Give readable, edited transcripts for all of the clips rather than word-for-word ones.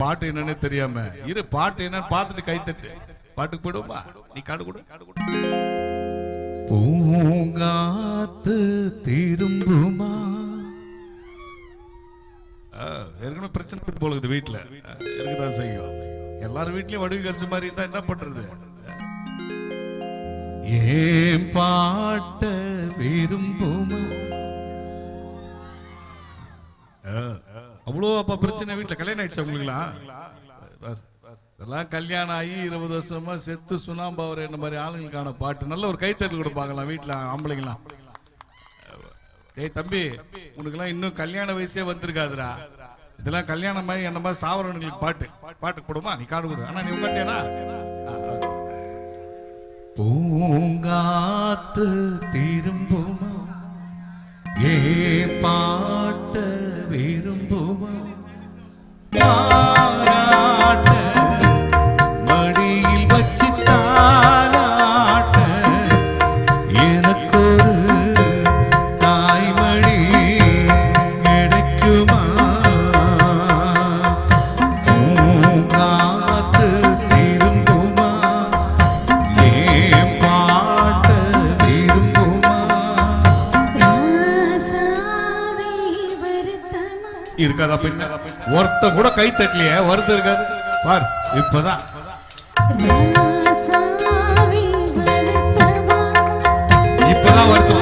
பாட்டு என்னன்னு தெரியாம இரு, பாட்டு என்னன்னு பார்த்துட்டு கை தட்டு. பாட்டுக்கு போயிடுமா? நீ காடு கொடு. பூங்காத்து திரும்புமா? ஏற்கனவே பிரச்சனை போலுது வீட்டுல, இருக்குதான் செய்யும். எல்லாரும் வீட்லயும் வடிவு கரிசி மாதிரி இருந்தா என்ன பண்றது? ஏன் பாட்ட விரும்புமா? அவ்வளோ அப்ப பிரச்சனை வீட்டுல. கல்யாணம் ஆயிடுச்சு உங்களுக்குலாம்? இதெல்லாம் கல்யாணம் ஆகி 20 வருஷமா செத்து சுனாம்பவர் என்ன மாதிரி ஆளுங்களுக்கான பாட்டு. நல்ல ஒரு கைத்தட்டல் கொடுப்பாங்களாம் வீட்டுல ஆம்பளைங்களாம். ஏய் தம்பி, உனக்குலாம் இன்னும் கல்யாண வயசே வந்திருக்காதுரா. இதெல்லாம் கல்யாணம் மாதிரி என்ன மாதிரி சாவரவங்களுக்கு பாட்டு போடுமா? நீ காடு கொடு. ஆனா நீ உட்காந்தேனா? பூங்காத்து திரும்புமா? ஏ பாட்ட விரும்புமா? பாராட்ட மடியில் வச்சு தாலாட்ட எனக்கொரு தாய்மடி கிடைக்குமா? பூங்காத்து திரும்புமா? ஏ பாட்ட விரும்புமா? இருக்காதா பின்ன? ஒருத்த கூட கை தட்டலையே, வருது இருக்காது பார். இப்பதான் வருத்தம்.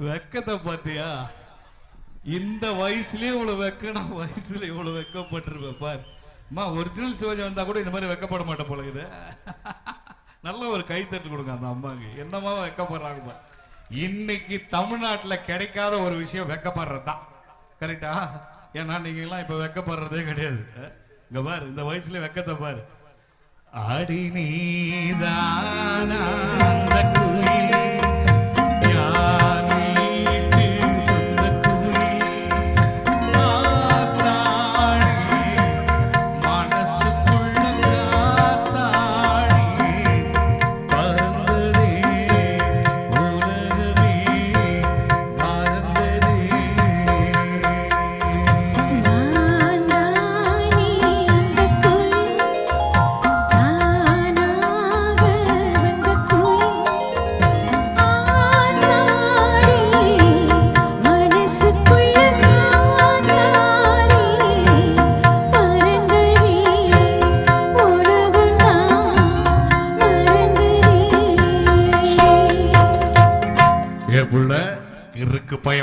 வெக்கத்தை பாத்தியா? இந்த வயசுலயே இவ்வளவு வெக்கணும், வயசுல இவ்வளவு வெக்கப்பட்டிருப்ப பார். அம்மா ஒரிஜினல் சிவாஜி வந்தா கூட இந்த மாதிரி வெக்கப்பட மாட்டேன் போல இது. நல்ல ஒரு கைத்தட்டு கொடுங்க அந்த அம்மாக்கு. என்னமா வெக்கப்படுறாங்க. இன்னைக்கு தமிழ்நாட்டில் கிடைக்காத ஒரு விஷயம் வெக்கப்படுறது தான். கரெக்டா? ஏன்னா நீங்க எல்லாம் இப்ப வெக்கப்படுறதே கிடையாது. இங்க பாரு, இந்த வயசுல வெக்கத்தை பாரு. ஆடி நீதானா அந்த குயில்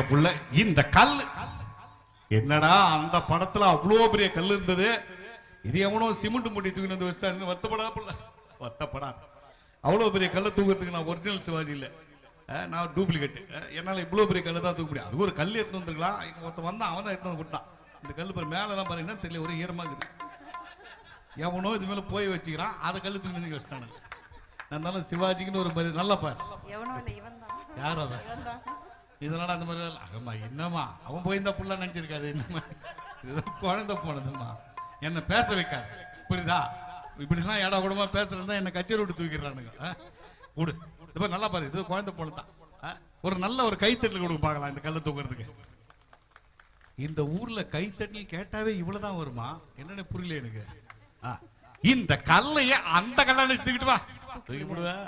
புள்ள. இந்த கல் என்னடா அந்த படத்துல அவ்வளோ பெரிய கல் இருந்தது, இது எவனோ சிமெண்ட் முட்டி தூக்கி வந்து வச்சிட்டாருன்னு வருத்தப்படா புள்ள, வருத்தப்படா. அவ்வளோ பெரிய கல்லை தூக்கிறதுக்கு நான் ஒரிஜினல் சிவாஜி இல்லை, நான் டூப்ளிகேட். என்னால் இவ்வளோ பெரிய கல்லு தான் தூக்க முடியும். அது ஒரு கல் எடுத்து வந்துருக்கலாம். ஒருத்தன் வந்தான், அவன் தான் எடுத்து வந்து கொடுத்தான். இந்த கல் பேர் மேலெல்லாம் பாருங்கன்னா தெரியல, ஒரே ஈரமாக இருக்குது. எவனோ இது மேலே போய் வச்சுக்கிறான், அதை கல் தூக்கி வந்து வச்சிட்டானுங்க. அதனால சிவாஜிக்குன்னு ஒரு மாதிரி நல்லா பாரு. யாரோ அதான் இதனால அந்த மாதிரி அம்மா என்னம்மா அவன் போயிருந்தா புள்ள நினைச்சிருக்காது. என்னம்மா இதுதான் குழந்தை போனதும்மா, என்ன பேச வைக்காது. புரியுதா? இப்படிலாம் ஏடா கூடமா பேசுறதா என்ன கச்சேரி விட்டு தூக்கிடுறானுங்க. விடு, இது நல்லா பாரு, இது குழந்தை போனதான். ஒரு நல்ல ஒரு கைத்தட்டல் கொடுக்க பார்க்கலாம் இந்த கல்லை தூக்குறதுக்கு. இந்த ஊர்ல கைத்தட்டல் கேட்டாவே இவ்வளவுதான் வருமா என்னன்னு புரியல எனக்கு. இந்த கல்லைய அந்த கல்லை நினைச்சுக்கிட்டு வா, தூக்கி விடுவேன்.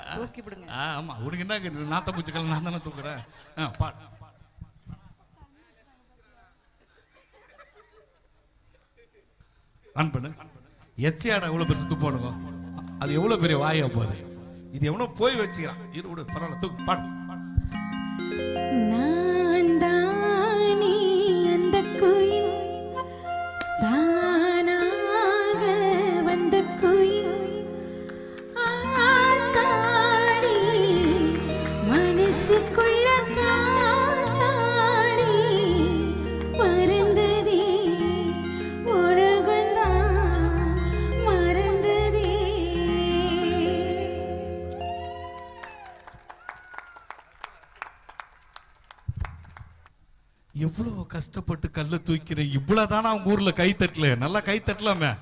ஆமா, உனக்கு என்ன நாத்த பூச்சிக்கல் நான் தானே தூக்குறேன். பாட்டு ஆன் பண்ணு. எச்சையாடா எவ்வளவு பெருசு துப்பானுங்க, அது எவ்வளவு பெரிய வாயா போகுது. இது எவனோ போய் வச்சுக்கிறான். இரு விடு, பரவாயில்ல, தூக்கு. பாட்டு. நான் தானே அந்த குயில், தானாக வந்த குயில், ஆத்தாடி மனசுக்குள்ள காத்தாடி மறந்ததே உலகந்தான் மறந்ததே. எவ்வளவு கஷ்டப்பட்டு கல்ல தூக்கிற, இவ்வளவுதானா உங்க ஊர்ல கைத்தட்டல? நல்லா கைத்தட்டலாமே.